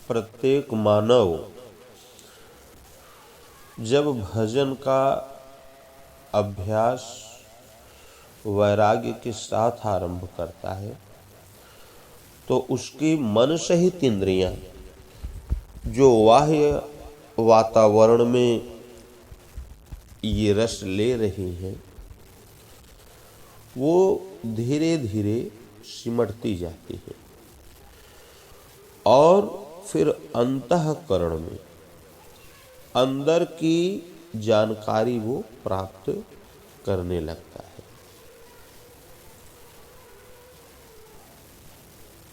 प्रत्येक मानव जब भजन का अभ्यास वैराग्य के साथ आरंभ करता है तो उसकी मन सहित इंद्रियां जो बाह्य वातावरण में ये रस ले रही हैं वो धीरे धीरे सिमटती जाती है और फिर अंतःकरण में अंदर की जानकारी वो प्राप्त करने लगता है।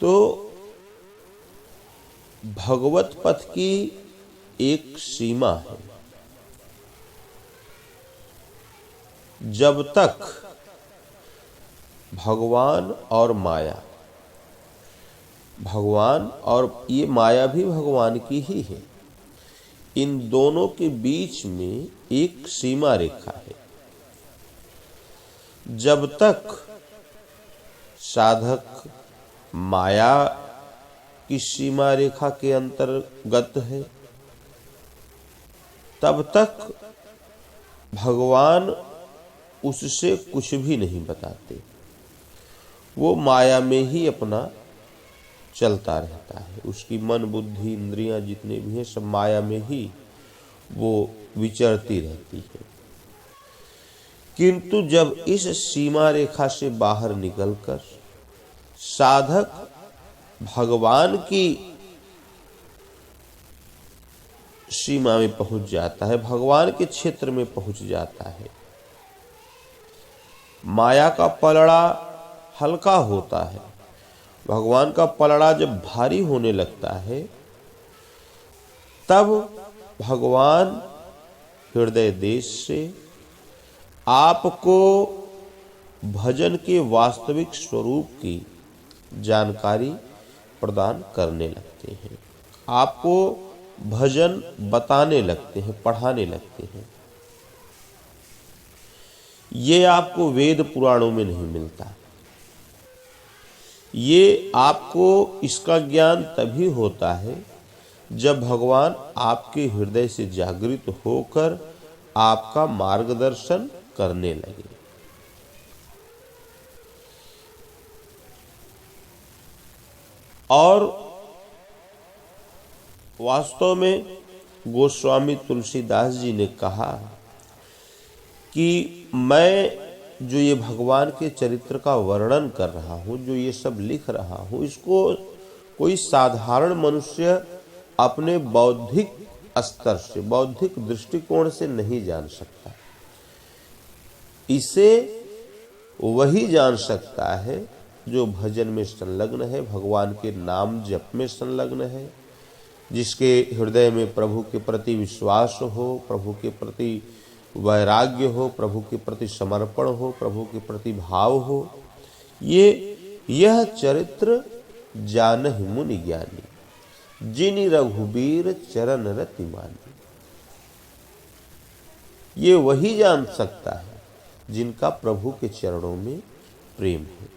तो भगवत पथ की एक सीमा है। जब तक भगवान और माया, भगवान और ये माया भी भगवान की ही है, इन दोनों के बीच में एक सीमा रेखा है। जब तक साधक माया की सीमा रेखा के अंतर्गत है तब तक भगवान उससे कुछ भी नहीं बताते। वो माया में ही अपना चलता रहता है। उसकी मन बुद्धि इंद्रियां जितने भी हैं सब माया में ही वो विचरती रहती है। किंतु जब इस सीमा रेखा से बाहर निकलकर साधक भगवान की सीमा में पहुंच जाता है, भगवान के क्षेत्र में पहुंच जाता है, माया का पलड़ा हल्का होता है, भगवान का पलड़ा जब भारी होने लगता है तब भगवान हृदय देश से आपको भजन के वास्तविक स्वरूप की जानकारी प्रदान करने लगते हैं, आपको भजन बताने लगते हैं, पढ़ाने लगते हैं। ये आपको वेद पुराणों में नहीं मिलता। ये आपको इसका ज्ञान तभी होता है जब भगवान आपके हृदय से जागृत होकर आपका मार्गदर्शन करने लगे। और वास्तव में गोस्वामी तुलसीदास जी ने कहा कि मैं जो ये भगवान के चरित्र का वर्णन कर रहा हूँ, जो ये सब लिख रहा हूँ, इसको कोई साधारण मनुष्य अपने बौद्धिक स्तर से, बौद्धिक दृष्टिकोण से नहीं जान सकता। इसे वही जान सकता है जो भजन में संलग्न है, भगवान के नाम जप में संलग्न है, जिसके हृदय में प्रभु के प्रति विश्वास हो, प्रभु के प्रति वैराग्य हो, प्रभु के प्रति समर्पण हो, प्रभु के प्रति भाव हो। यह चरित्र जानहि मुनि ज्ञानी, जिनि रघुबीर चरण रति मानी। ये वही जान सकता है जिनका प्रभु के चरणों में प्रेम है।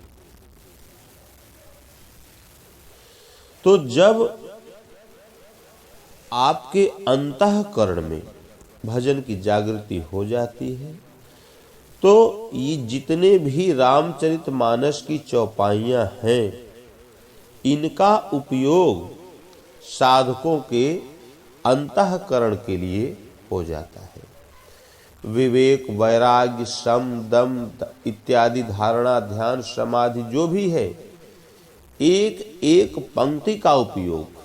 तो जब आपके अंतःकरण में भजन की जागृति हो जाती है तो ये जितने भी रामचरितमानस की चौपाइयां हैं इनका उपयोग साधकों के अंतःकरण के लिए हो जाता है। विवेक, वैराग्य, सम, दम इत्यादि धारणा, ध्यान, समाधि जो भी है, एक एक पंक्ति का उपयोग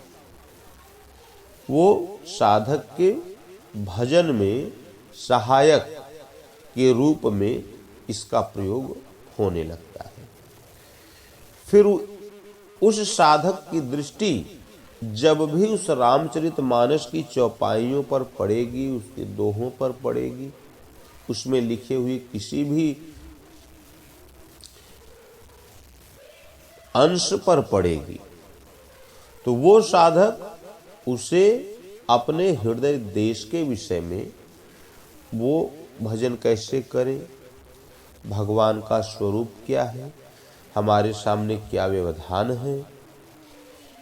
वो साधक के भजन में सहायक के रूप में इसका प्रयोग होने लगता है। फिर उस साधक की दृष्टि जब भी उस रामचरितमानस की चौपाइयों पर पड़ेगी, उसके दोहों पर पड़ेगी, उसमें लिखे हुए किसी भी अंश पर पड़ेगी, तो वो साधक उसे अपने हृदय देश के विषय में वो भजन कैसे करें, भगवान का स्वरूप क्या है, हमारे सामने क्या व्यवधान है,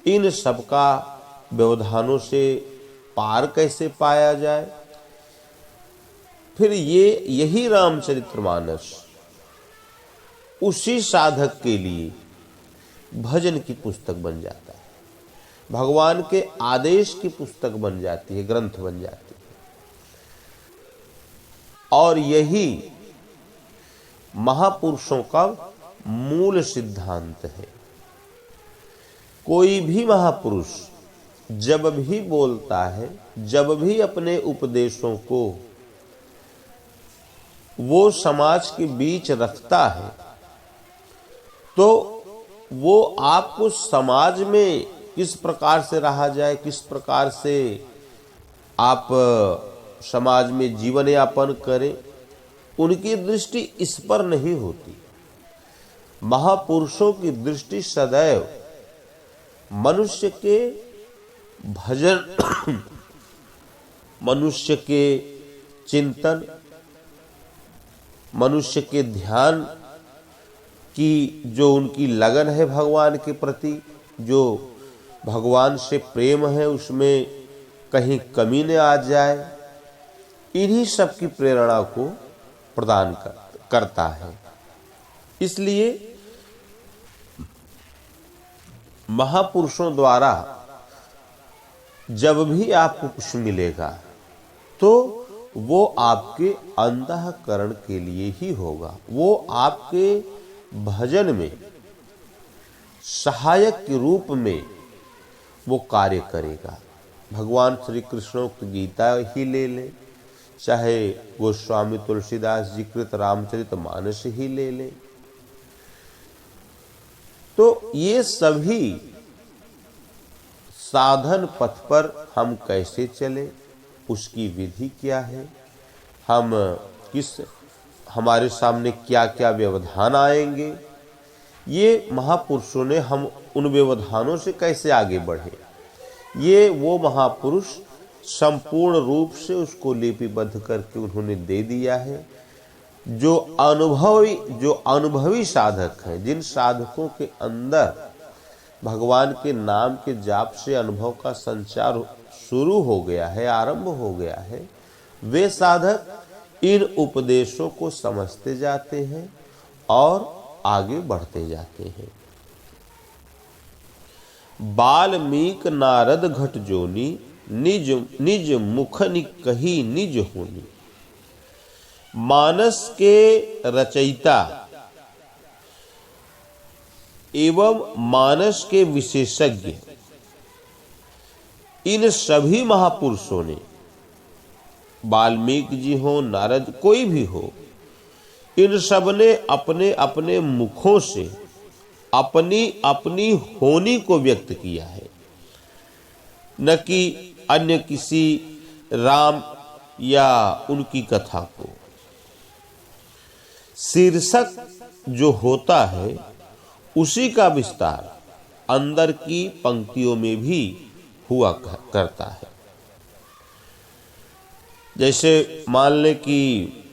इन सब का व्यवधानों से पार कैसे पाया जाए। फिर यही रामचरितमानस उसी साधक के लिए भजन की पुस्तक बन जाता है, भगवान के आदेश की पुस्तक बन जाती है, ग्रंथ बन जाती है। और यही महापुरुषों का मूल सिद्धांत है। कोई भी महापुरुष जब भी बोलता है, जब भी अपने उपदेशों को वो समाज के बीच रखता है, तो वो आपको समाज में किस प्रकार से रहा जाए, किस प्रकार से आप समाज में जीवन यापन करें, उनकी दृष्टि इस पर नहीं होती। महापुरुषों की दृष्टि सदैव मनुष्य के भजन, मनुष्य के चिंतन, मनुष्य के ध्यान की जो उनकी लगन है भगवान के प्रति, जो भगवान से प्रेम है, उसमें कहीं कमी न आ जाए, इन्हीं सब की प्रेरणा को प्रदान करता है। इसलिए महापुरुषों द्वारा जब भी आपको कुछ मिलेगा तो वो आपके अंतःकरण के लिए ही होगा, वो आपके भजन में सहायक के रूप में वो कार्य करेगा। भगवान श्री कृष्णोक्त गीता ही ले लें, चाहे गोस्वामी तुलसीदास जी कृत रामचरितमानस ही ले लें, तो ये सभी साधन पथ पर हम कैसे चले, उसकी विधि क्या है, हमारे सामने क्या क्या व्यवधान आएंगे, ये महापुरुषों ने हम उन व्यवधानों से कैसे आगे बढ़े, ये वो महापुरुष संपूर्ण रूप से उसको लिपिबद्ध करके उन्होंने दे दिया है। जो अनुभवी साधक हैं, जिन साधकों के अंदर भगवान के नाम के जाप से अनुभव का संचार शुरू हो गया है, आरंभ हो गया है, वे साधक इन उपदेशों को समझते जाते हैं और आगे बढ़ते जाते हैं। बाल्मीक नारद घट जोनी, निज मुखनि कही निज होनी। मानस के रचयिता एवं मानस के विशेषज्ञ इन सभी महापुरुषों ने, वाल्मीकि जी हो, नारद, कोई भी हो, इन सब ने अपने अपने मुखों से अपनी अपनी होनी को व्यक्त किया है, न कि अन्य किसी राम या उनकी कथा को। शीर्षक जो होता है उसी का विस्तार अंदर की पंक्तियों में भी हुआ करता है। जैसे मान लें कि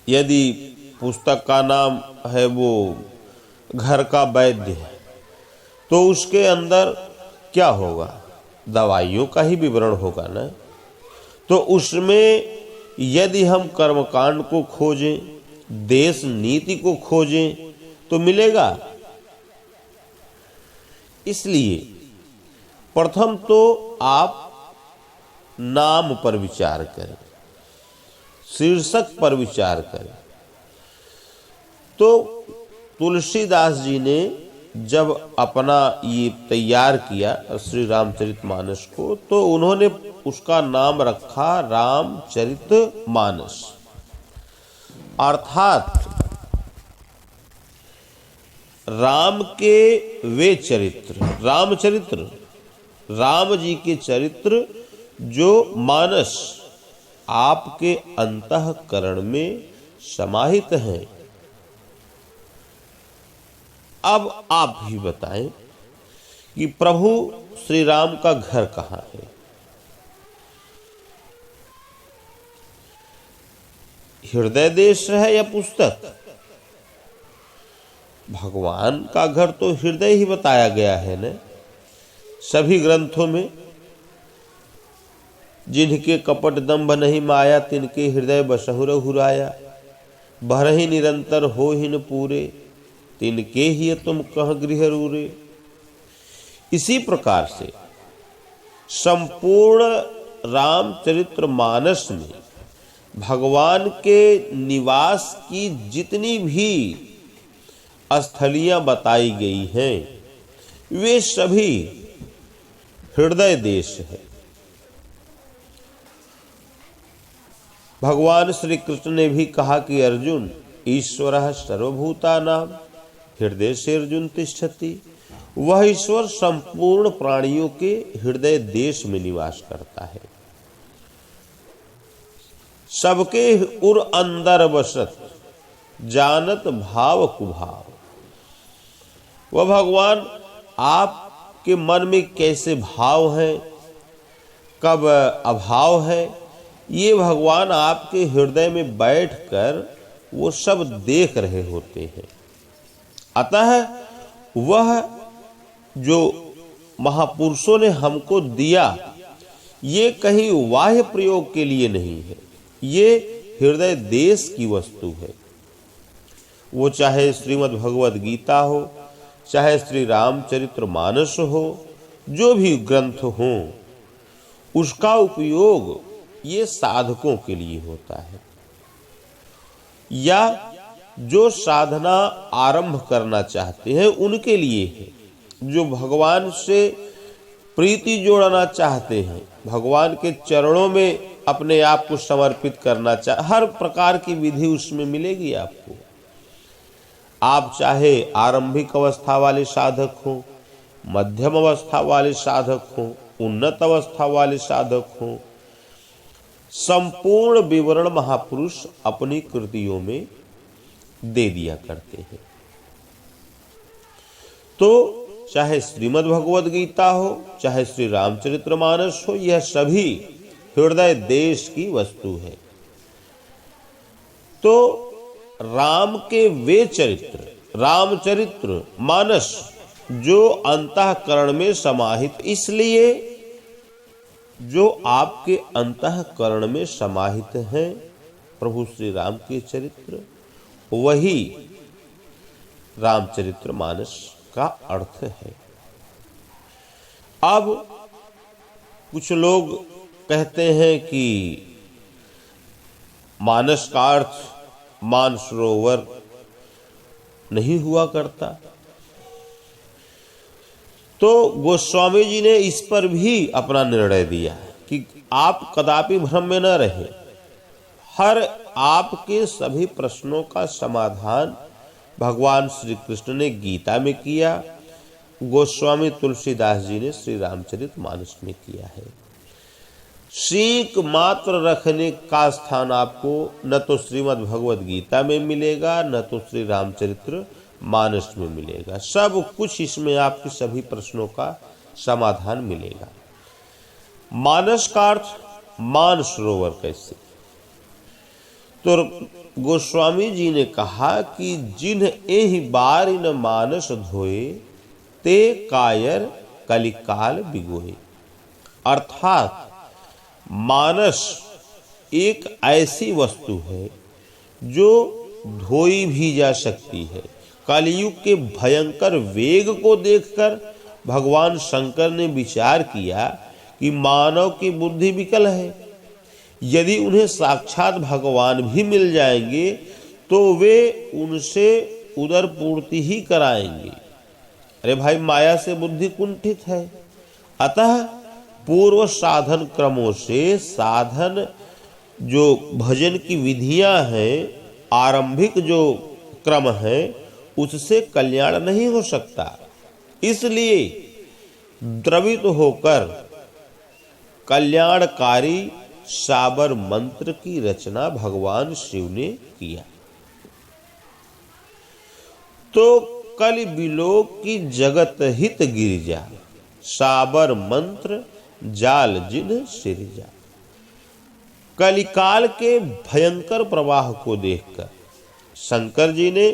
यदि पुस्तक का नाम है वो घर का वैद्य है, तो उसके अंदर क्या होगा, दवाइयों का ही विवरण होगा ना। तो उसमें यदि हम कर्मकांड को खोजें, देश नीति को खोजें, तो मिलेगा। इसलिए प्रथम तो आप नाम पर विचार करें, शीर्षक पर विचार करें। तो तुलसीदास जी ने जब अपना ये तैयार किया श्री रामचरितमानस को, तो उन्होंने उसका नाम रखा रामचरितमानस। अर्थात राम के वे चरित्र, रामचरित्र, राम जी के चरित्र जो मानस आपके अंतःकरण में समाहित हैं। अब आप ही बताएं कि प्रभु श्री राम का घर कहाँ है। हृदय देश है या पुस्तक? भगवान का घर तो हृदय ही बताया गया है न। सभी ग्रंथों में जिनके कपट दंभ नहीं माया, तिनके हृदय बसहु रघुराया। बहरहि निरंतर होहिन पूरे, तिनके ही तुम कह गृह रूरे। इसी प्रकार से संपूर्ण रामचरित्र मानस में भगवान के निवास की जितनी भी स्थलियां बताई गई हैं, वे सभी हृदय देश है। भगवान श्री कृष्ण ने भी कहा कि अर्जुन, ईश्वरः सर्वभूतानां हृदय से अर्जुन तिष्ठति। वह ईश्वर संपूर्ण प्राणियों के हृदय देश में निवास करता है। सबके उर अंदर बसत, जानत भाव कुभाव। वह भगवान आपके मन में कैसे भाव है, कब अभाव है, ये भगवान आपके हृदय में बैठकर वो सब देख रहे होते हैं। अतः वह जो महापुरुषों ने हमको दिया, ये कहीं बाह्य प्रयोग के लिए नहीं है, ये हृदय देश की वस्तु है। वो चाहे श्रीमद् भगवद गीता हो, चाहे श्री रामचरित्र मानस हो, जो भी ग्रंथ हो, उसका उपयोग ये साधकों के लिए होता है, या जो साधना आरंभ करना चाहते हैं उनके लिए है। जो भगवान से प्रीति जोड़ना चाहते हैं, भगवान के चरणों में अपने आप को समर्पित करना हर प्रकार की विधि उसमें मिलेगी आपको। आप चाहे आरंभिक अवस्था वाले साधक हो, मध्यम अवस्था वाले साधक हो, उन्नत अवस्था वाले साधक हो, संपूर्ण विवरण महापुरुष अपनी कृतियों में दे दिया करते हैं। तो चाहे श्रीमद् भगवद गीता हो, चाहे श्री रामचरित्र मानस हो, यह सभी हृदय देश की वस्तु है। तो राम के वे चरित्र, रामचरित्र मानस जो अंतःकरण में समाहित, इसलिए जो आपके अंतःकरण में समाहित हैं प्रभु श्री राम के चरित्र, वही रामचरित्र मानस का अर्थ है। अब कुछ लोग कहते हैं कि मानस का अर्थ मानसरोवर नहीं हुआ करता। तो गोस्वामी जी ने इस पर भी अपना निर्णय दिया कि आप कदापि भ्रम में न रहें। हर आपके सभी प्रश्नों का समाधान भगवान श्री कृष्ण ने गीता में किया, गोस्वामी तुलसीदास जी ने श्री रामचरित मानस में किया है। सीख मात्र रखने का स्थान आपको न तो श्रीमद् भगवद गीता में मिलेगा, न तो श्री रामचरित्र मानस में मिलेगा। सब कुछ इसमें आपके सभी प्रश्नों का समाधान मिलेगा। मानस का अर्थ मानसरोवर कैसे? तो गोस्वामी जी ने कहा कि जिन्ह एहि बार न मानस धोए, ते कायर कलिकाल बिगोए। अर्थात मानस एक ऐसी वस्तु है जो धोई भी जा सकती है। कलयुग के भयंकर वेग को देखकर भगवान शंकर ने विचार किया कि मानव की बुद्धि विकल है, यदि उन्हें साक्षात भगवान भी मिल जाएंगे तो वे उनसे उदर पूर्ति ही कराएंगे। अरे भाई, माया से बुद्धि कुंठित है। अतः पूर्व साधन क्रमों से साधन जो भजन की विधियां हैं, आरंभिक जो क्रम है, उससे कल्याण नहीं हो सकता। इसलिए द्रवित होकर कल्याणकारी साबर मंत्र की रचना भगवान शिव ने किया। तो कल बिलोक की जगत हित गिरिजा, साबर मंत्र जाल जिन सिरजा। कलिकाल के भयंकर प्रवाह को देखकर शंकर जी ने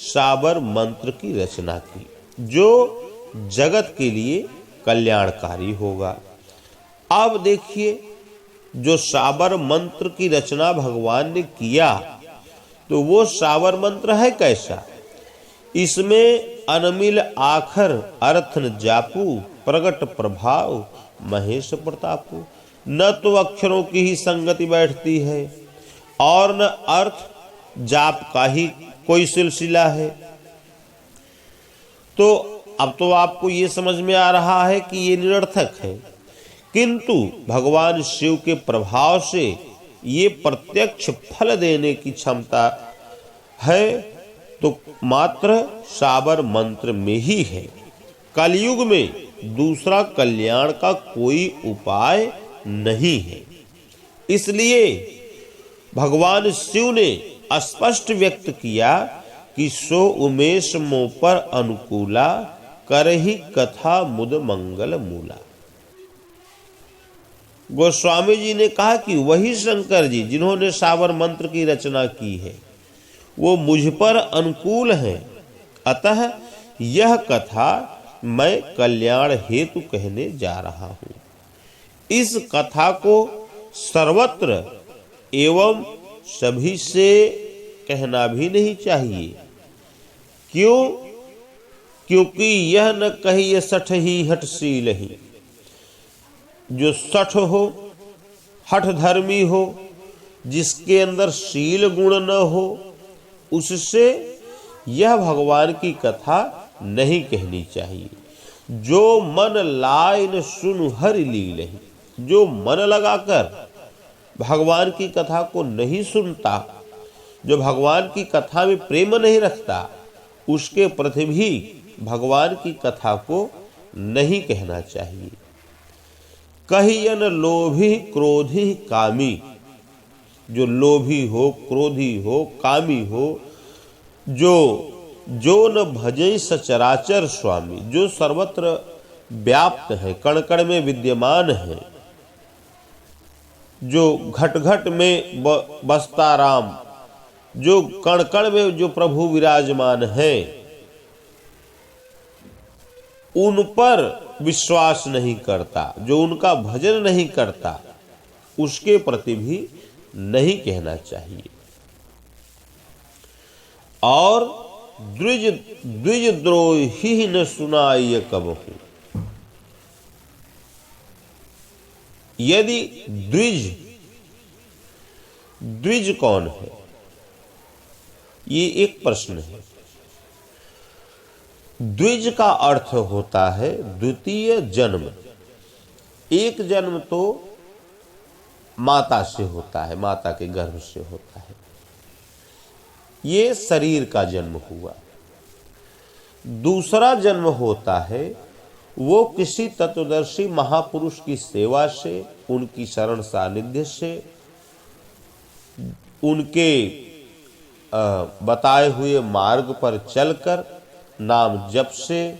साबर मंत्र की रचना की, जो जगत के लिए कल्याणकारी होगा। अब देखिए, जो साबर मंत्र की रचना भगवान ने किया, तो वो साबर मंत्र है कैसा? इसमें अनमिल आखर अर्थ न जापू, प्रगट प्रभाव महेश प्रतापू। न तो अक्षरों की ही संगति बैठती है और न अर्थ जाप का ही कोई सिलसिला है। तो अब तो आपको ये समझ में आ रहा है कि ये निरर्थक है, किंतु भगवान शिव के प्रभाव से ये प्रत्यक्ष फल देने की क्षमता है तो मात्र साबर मंत्र में ही है। कलयुग में दूसरा कल्याण का कोई उपाय नहीं है। इसलिए भगवान शिव ने स्पष्ट व्यक्त किया कि सो उमेश मो पर अनुकूला, करहि कथा मुद मंगल मूला। गोस्वामी जी ने कहा कि वही शंकर जी जिन्होंने साबर मंत्र की रचना की है वो मुझ पर अनुकूल हैं, अतः यह कथा मैं कल्याण हेतु कहने जा रहा हूं। इस कथा को सर्वत्र एवं सभी से कहना भी नहीं चाहिए। क्यों? क्योंकि यह न कहिए सठ ही हठशील ही। जो सठ हो, हठ धर्मी हो, जिसके अंदर शील गुण न हो, उससे यह भगवान की कथा नहीं कहनी चाहिए। जो मन लाय न सुन हरि लीलहि, जो मन लगाकर भगवान की कथा को नहीं सुनता, जो भगवान की कथा में प्रेम नहीं रखता, उसके प्रति भी भगवान की कथा को नहीं कहना चाहिए। कहियन लोभी क्रोधी कामी, जो लोभी हो, क्रोधी हो, कामी हो, जो न भजई सचराचर स्वामी, जो सर्वत्र व्याप्त है, कण कण में विद्यमान है, जो घट घट में बसता राम, जो कण कण में जो प्रभु विराजमान है, उन पर विश्वास नहीं करता, जो उनका भजन नहीं करता, उसके प्रति भी नहीं कहना चाहिए। और द्विज द्रोही न सुनाय कबहू। यदि द्विज कौन है, ये एक प्रश्न है। द्विज का अर्थ होता है द्वितीय जन्म। एक जन्म तो माता से होता है, माता के गर्भ से होता है, ये शरीर का जन्म हुआ। दूसरा जन्म होता है वो किसी तत्वदर्शी महापुरुष की सेवा से, उनकी शरण सानिध्य से, उनके बताए हुए मार्ग पर चलकर, नाम जप से,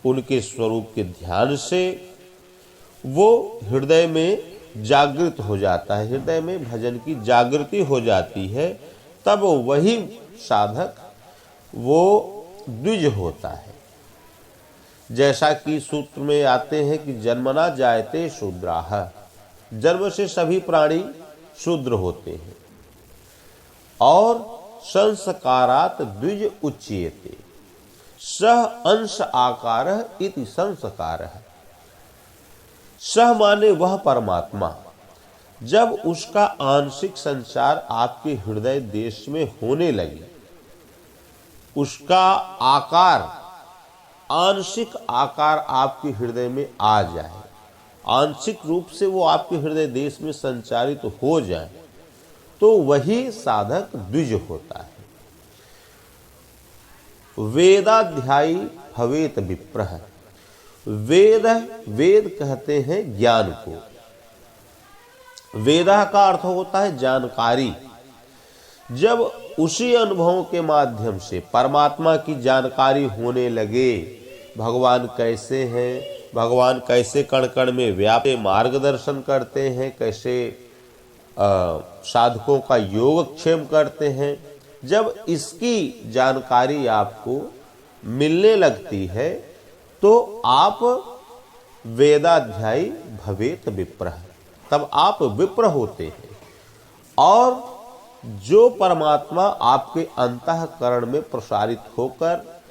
उनके स्वरूप के ध्यान से वो हृदय में जागृत हो जाता है, हृदय में भजन की जागृति हो जाती है। तब वही साधक वो द्विज होता है। जैसा कि सूत्र में आते हैं कि जन्मना जायते शूद्राः, जन्म से सभी प्राणी शूद्र होते हैं। और संस्कारात् द्विज उच्यते, सह अंश आकारः इति संस्कारः। सह माने वह परमात्मा, जब उसका आंशिक संचार आपके हृदय देश में होने लगे, उसका आकार, आंशिक आकार आपके हृदय में आ जाए, आंशिक रूप से वो आपके हृदय देश में संचारित हो जाए, तो वही साधक द्विज होता है। वेदाध्यायी भवेत विप्रः। वेद कहते हैं ज्ञान को। वेदा का अर्थ होता है जानकारी। जब उसी अनुभवों के माध्यम से परमात्मा की जानकारी होने लगे, भगवान कैसे हैं, भगवान कैसे कण कण में व्यापे मार्गदर्शन करते हैं, कैसे साधकों का योगक्षेम करते हैं, जब इसकी जानकारी आपको मिलने लगती है तो आप वेदाध्यायी भवेत विप्रः, तब आप विप्र होते हैं। और जो परमात्मा आपके अंतःकरण में प्रसारित होकर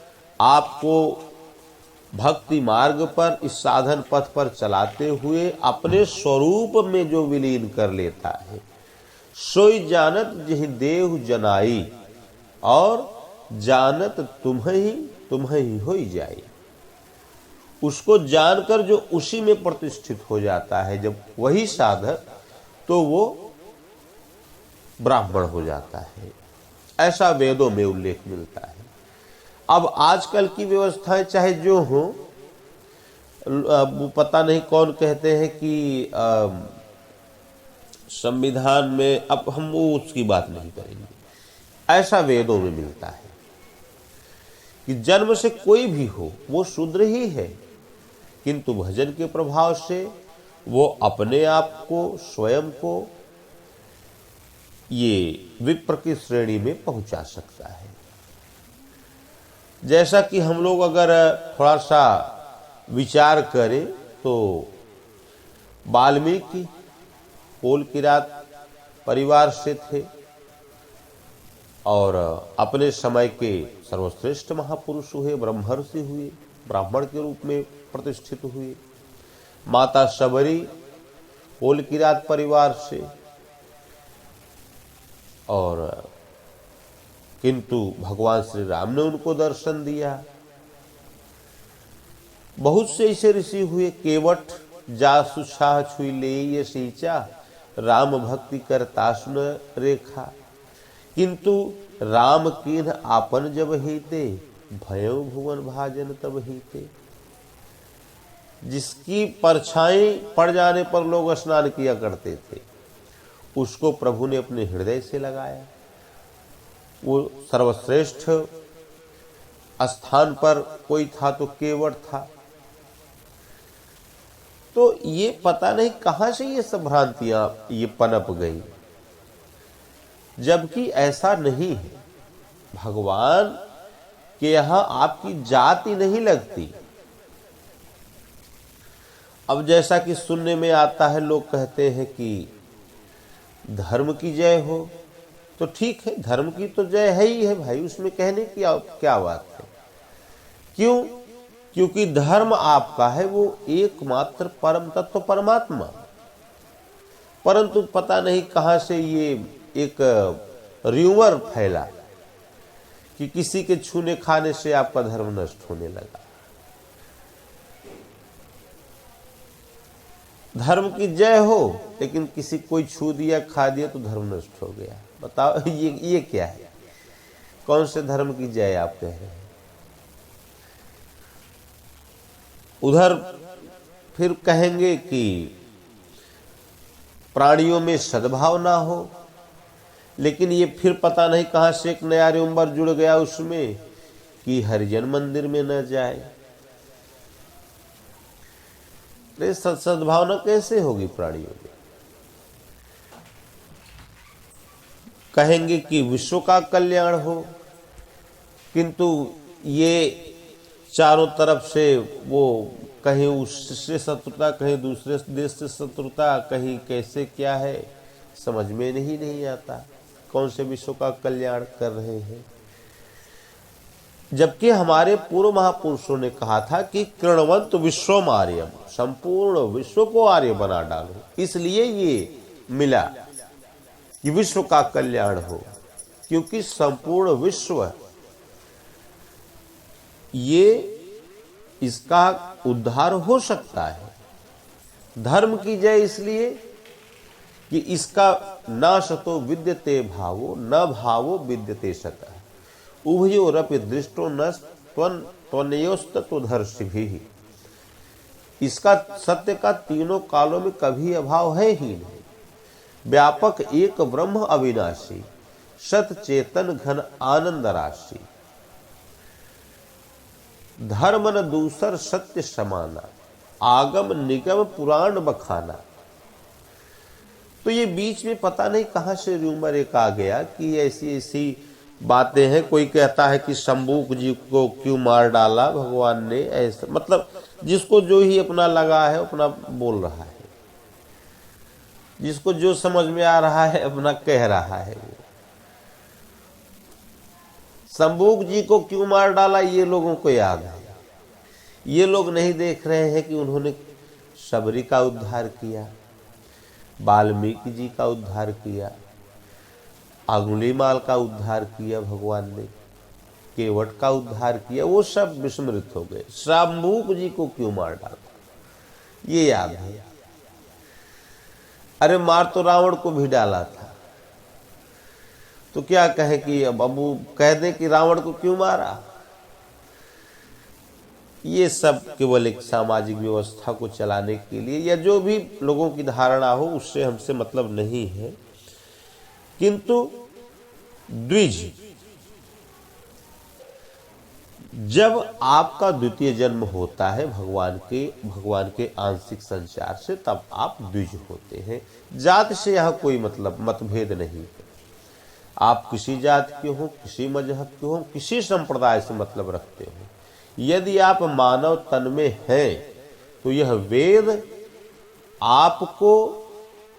आपको भक्ति मार्ग पर, इस साधन पथ पर चलाते हुए अपने स्वरूप में जो विलीन कर लेता है, सोई जानत जिहि देहु जनाई, और जानत तुम्हें ही होई जाए। उसको जानकर जो उसी में प्रतिष्ठित हो जाता है, जब वही साधक, तो वो ब्राह्मण हो जाता है। ऐसा वेदों में उल्लेख मिलता है। अब आजकल की व्यवस्थाएं चाहे जो हो, पता नहीं कौन कहते हैं कि संविधान में, अब हम वो उसकी बात नहीं करेंगे। ऐसा वेदों में मिलता है कि जन्म से कोई भी हो वो शूद्र ही है, किंतु भजन के प्रभाव से वो अपने आप को, स्वयं को ये विप्र की श्रेणी में पहुंचा सकता है। जैसा कि हम लोग अगर थोड़ा सा विचार करें तो वाल्मीकि कोल किरात परिवार से थे और अपने समय के सर्वश्रेष्ठ महापुरुष हुए, ब्रह्मर्षि हुए, ब्राह्मण के रूप में प्रतिष्ठित हुए। माता शबरी कोल किरात परिवार से, और किंतु भगवान श्री राम ने उनको दर्शन दिया। बहुत से ऐसे ऋषि हुए, केवट जासु छाह छुई ले ये सींचा, राम भक्ति कर तासुन रेखा, किंतु राम कीन्ह आपन जब हीते, भयो भुवन भाजन तब हीते। जिसकी परछाई पड़ जाने पर लोग स्नान किया करते थे, उसको प्रभु ने अपने हृदय से लगाया। वो सर्वश्रेष्ठ स्थान पर कोई था तो केवट था। तो ये पता नहीं कहां से ये सब भ्रांतियां ये पनप गई, जबकि ऐसा नहीं है। भगवान के यहां आपकी जाति नहीं लगती। अब जैसा कि सुनने में आता है, लोग कहते हैं कि धर्म की जय हो, तो ठीक है, धर्म की तो जय है ही है भाई, उसमें कहने की क्या बात है। क्यों? क्योंकि धर्म आपका है वो एकमात्र परम तत्व परमात्मा। परंतु पता नहीं कहां से ये एक र्यूमर फैला कि किसी के छूने खाने से आपका धर्म नष्ट होने लगा। धर्म की जय हो, लेकिन किसी कोई छू दिया, खा दिया तो धर्म नष्ट हो गया। बताओ ये क्या है? कौन से धर्म की जय आप कह रहे हैं? उधर फिर कहेंगे कि प्राणियों में सद्भाव ना हो, लेकिन ये फिर पता नहीं कहां से एक नया र्यूमर जुड़ गया उसमें कि हरिजन मंदिर में न जाए। सद्भावना कैसे होगी प्राणियों में? कहेंगे कि विश्व का कल्याण हो, किंतु ये चारों तरफ से वो कहीं उससे शत्रुता, कहीं दूसरे देश से शत्रुता, कहीं कैसे क्या है, समझ में नहीं आता कौन से विश्व का कल्याण कर रहे हैं। जबकि हमारे पूर्व महापुरुषों ने कहा था कि कृणवंत विश्वम आर्यम, संपूर्ण विश्व को आर्य बना डालो। इसलिए ये मिला कि विश्व का कल्याण हो, क्योंकि संपूर्ण विश्व ये इसका उद्धार हो सकता है। धर्म की जय इसलिए कि इसका न सतो विद्यते भावो, न भावो विद्यते सतः, उभयोरपि दृष्टो न त्वनयोस्तत्वधर्षिभिः। इसका सत्य का तीनों कालों में कभी अभाव है ही नहीं। व्यापक एक ब्रह्म अविनाशी, सत चेतन घन आनंद राशि, धर्म न दूसर सत्य समाना, आगम निगम पुराण बखाना। तो ये बीच में पता नहीं कहां से र्यूमर एक आ गया कि ऐसी बातें हैं। कोई कहता है कि शंबुक जी को क्यों मार डाला भगवान ने, ऐसा मतलब जिसको जो ही अपना लगा है अपना बोल रहा है, जिसको जो समझ में आ रहा है अपना कह रहा है। शंबुक जी को क्यों मार डाला ये लोगों को याद है। ये लोग नहीं देख रहे हैं कि उन्होंने शबरी का उद्धार किया, वाल्मीकि जी का उद्धार किया, अंगुलीमाल का उद्धार किया भगवान ने, केवट का उद्धार किया, वो सब विस्मृत हो गए। शंबुक जी को क्यों मार डाला ये याद है। अरे मार तो रावण को भी डाला था, तो क्या कहे कि अब अबू कह दे कि रावण को क्यों मारा। ये सब केवल एक सामाजिक व्यवस्था को चलाने के लिए या जो भी लोगों की धारणा हो उससे हमसे मतलब नहीं है। किंतु द्विज, जब आपका द्वितीय जन्म होता है भगवान के आंशिक संचार से, तब आप द्विज होते हैं। जात से यह कोई मतलब मतभेद नहीं है। आप किसी जात के हो, किसी मजहब के हो, किसी संप्रदाय से मतलब रखते हो, यदि आप मानव तन में हैं तो यह वेद आपको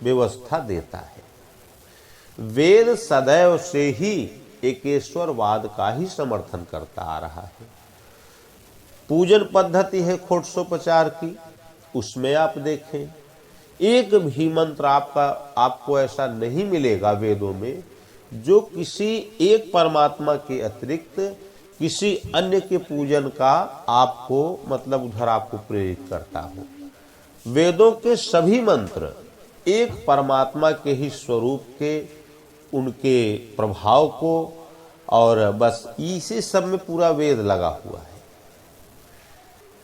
व्यवस्था देता है। वेद सदैव से ही एकेश्वरवाद का ही समर्थन करता आ रहा है। पूजन पद्धति है खोटसोपचार की, उसमें आप देखें एक भी मंत्र आपको ऐसा नहीं मिलेगा वेदों में जो किसी एक परमात्मा के अतिरिक्त किसी अन्य के पूजन का आपको मतलब उधर आपको प्रेरित करता हो। वेदों के सभी मंत्र एक परमात्मा के ही स्वरूप के, उनके प्रभाव को, और बस इसी सब में पूरा वेद लगा हुआ है।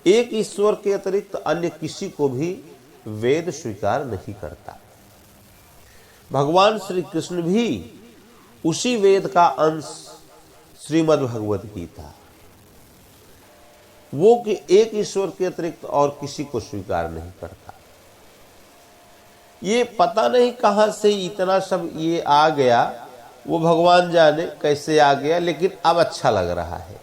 एक ईश्वर के अतिरिक्त अन्य किसी को भी वेद स्वीकार नहीं करता। भगवान श्री कृष्ण भी उसी वेद का अंश श्रीमद् भगवत गीता, वो कि एक ईश्वर के अतिरिक्त और किसी को स्वीकार नहीं करता। ये पता नहीं कहां से इतना सब ये आ गया, वो भगवान जाने कैसे आ गया, लेकिन अब अच्छा लग रहा है।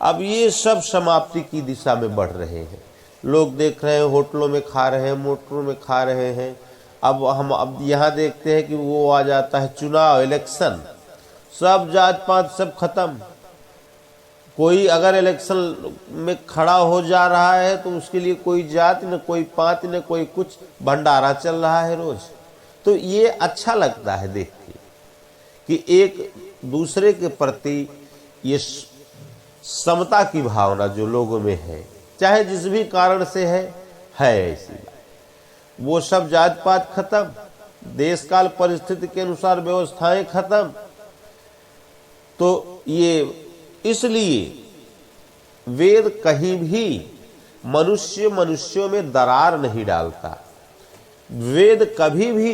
अब ये सब समाप्ति की दिशा में बढ़ रहे हैं। लोग देख रहे हैं होटलों में खा रहे हैं, मोटरों में खा रहे हैं। अब यहाँ देखते हैं कि वो आ जाता है चुनाव, इलेक्शन, सब जात पात सब खत्म। कोई अगर इलेक्शन में खड़ा हो जा रहा है तो उसके लिए कोई जात न कोई पात न कोई कुछ, भंडारा चल रहा है रोज। तो ये अच्छा लगता है देख के कि एक दूसरे के प्रति ये समता की भावना जो लोगों में है, चाहे जिस भी कारण से है ऐसी बात। वो सब जात पात खत्म, देश काल परिस्थिति के अनुसार व्यवस्थाएं खत्म। तो ये इसलिए वेद कहीं भी मनुष्यों में दरार नहीं डालता। वेद कभी भी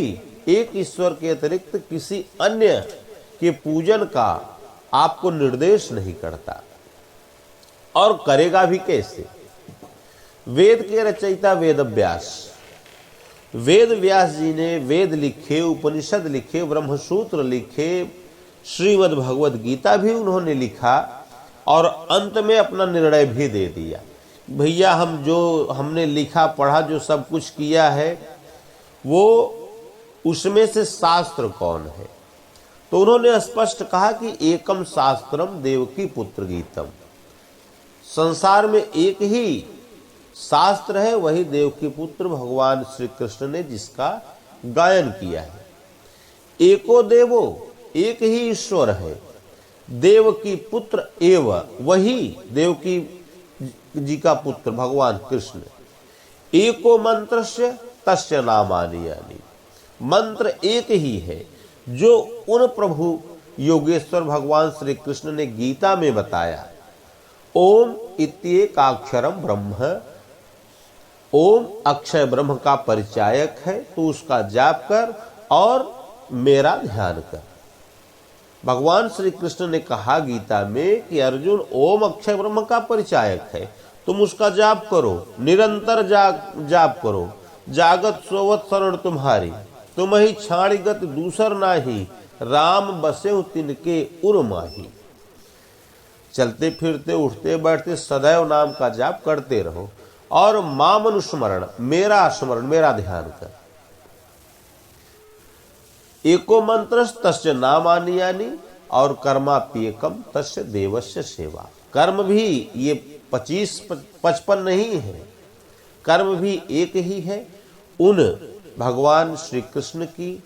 एक ईश्वर के अतिरिक्त किसी अन्य के पूजन का आपको निर्देश नहीं करता, और करेगा भी कैसे। वेद के रचयिता वेद व्यास, वेद व्यास जी ने वेद लिखे, उपनिषद लिखे, ब्रह्मसूत्र लिखे, श्रीमद् भगवत गीता भी उन्होंने लिखा, और अंत में अपना निर्णय भी दे दिया। भैया हम जो हमने लिखा पढ़ा जो सब कुछ किया है वो उसमें से शास्त्र कौन है। तो उन्होंने स्पष्ट कहा कि एकम शास्त्रम देवकी पुत्र गीतम, संसार में एक ही शास्त्र है, वही देवकी पुत्र भगवान श्री कृष्ण ने जिसका गायन किया है। एको देवो, एक ही ईश्वर है, देवकी पुत्र एव, वही देवकी जी का पुत्र भगवान कृष्ण। एको मंत्रस्य तस्य नामानि यानि, मंत्र एक ही है जो उन प्रभु योगेश्वर भगवान श्री कृष्ण ने गीता में बताया। ओम इत्येकाक्षरम ब्रह्म, ओम अक्षय ब्रह्म का परिचायक है, तो उसका जाप कर और मेरा ध्यान कर। भगवान श्री कृष्ण ने कहा गीता में कि अर्जुन ओम अक्षय ब्रह्म का परिचायक है, तुम उसका जाप करो, निरंतर जाप करो। जागत सोवत शरण तुम्हारी, तुम ही छाड़ीगत दूसर नाही, राम बसे तिनके उर माही। चलते फिरते उठते बैठते सदैव नाम का जाप करते रहो और माम अनुस्मरण, मेरा स्मरण, मेरा ध्यान कर। एको मंत्र तस्य नामानि और कर्माप्येकम तस्य देवस्य सेवा। कर्म भी ये 25-55 नहीं है, कर्म भी एक ही है। उन भगवान श्री कृष्ण की,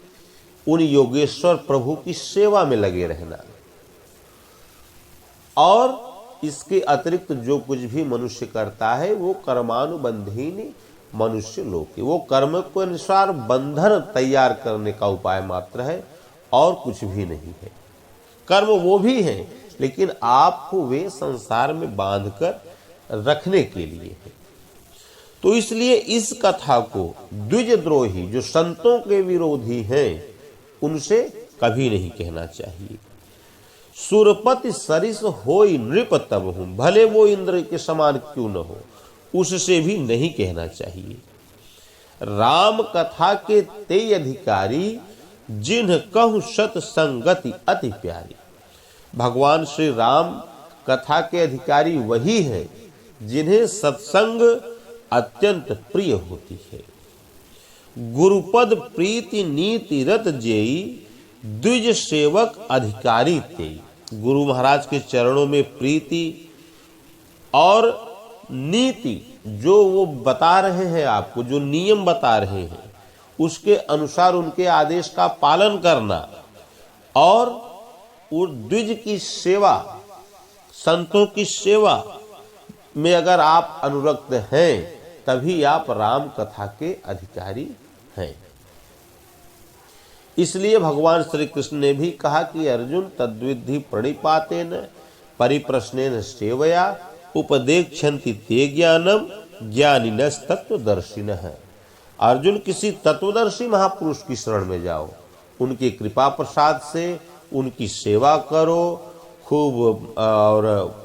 उन योगेश्वर प्रभु की सेवा में लगे रहना, और इसके अतिरिक्त जो कुछ भी मनुष्य करता है वो कर्मानुबंधीनी मनुष्य लोक, वो कर्म के अनुसार बंधन तैयार करने का उपाय मात्र है और कुछ भी नहीं है। कर्म वो भी है लेकिन आपको वे संसार में बांधकर रखने के लिए है। तो इसलिए इस कथा को द्विजद्रोही, जो संतों के विरोधी हैं, उनसे कभी नहीं कहना चाहिए। सुरपति सरिस होई नृप तब हूं, भले वो इंद्र के समान क्यों न हो, उससे भी नहीं कहना चाहिए। राम कथा के ते अधिकारी, जिन्ह कहूं सत संगति अति प्यारी। भगवान श्री राम कथा के अधिकारी वही है जिन्हें सत्संग अत्यंत प्रिय होती है। गुरुपद प्रीति नीति रत जेई, द्विज सेवक अधिकारी तेई। गुरु महाराज के चरणों में प्रीति और नीति, जो वो बता रहे हैं आपको, जो नियम बता रहे हैं, उसके अनुसार उनके आदेश का पालन करना, और वो द्विज की सेवा, संतों की सेवा में अगर आप अनुरक्त हैं तभी आप राम कथा के अधिकारी हैं। इसलिए भगवान श्री कृष्ण ने भी कहा कि अर्जुन तद्विद्धि प्रणिपातेन परिप्रश्नेन सेवया उपदेक्षन्ति ते ज्ञानम ज्ञानिनस् तत्वदर्शिनः। अर्जुन, किसी तत्वदर्शी महापुरुष की शरण में जाओ, उनकी कृपा प्रसाद से उनकी सेवा करो खूब, और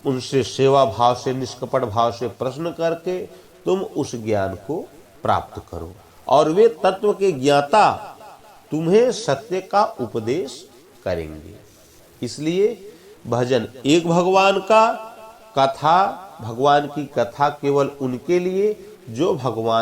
उनसे सेवा भाव से, निष्कपट भाव से प्रश्न करके तुम उस ज्ञान को प्राप्त करो, और वे तत्व के ज्ञाता तुम्हें सत्य का उपदेश करेंगे। इसलिए भजन एक भगवान का, कथा भगवान की कथा केवल उनके लिए जो भगवान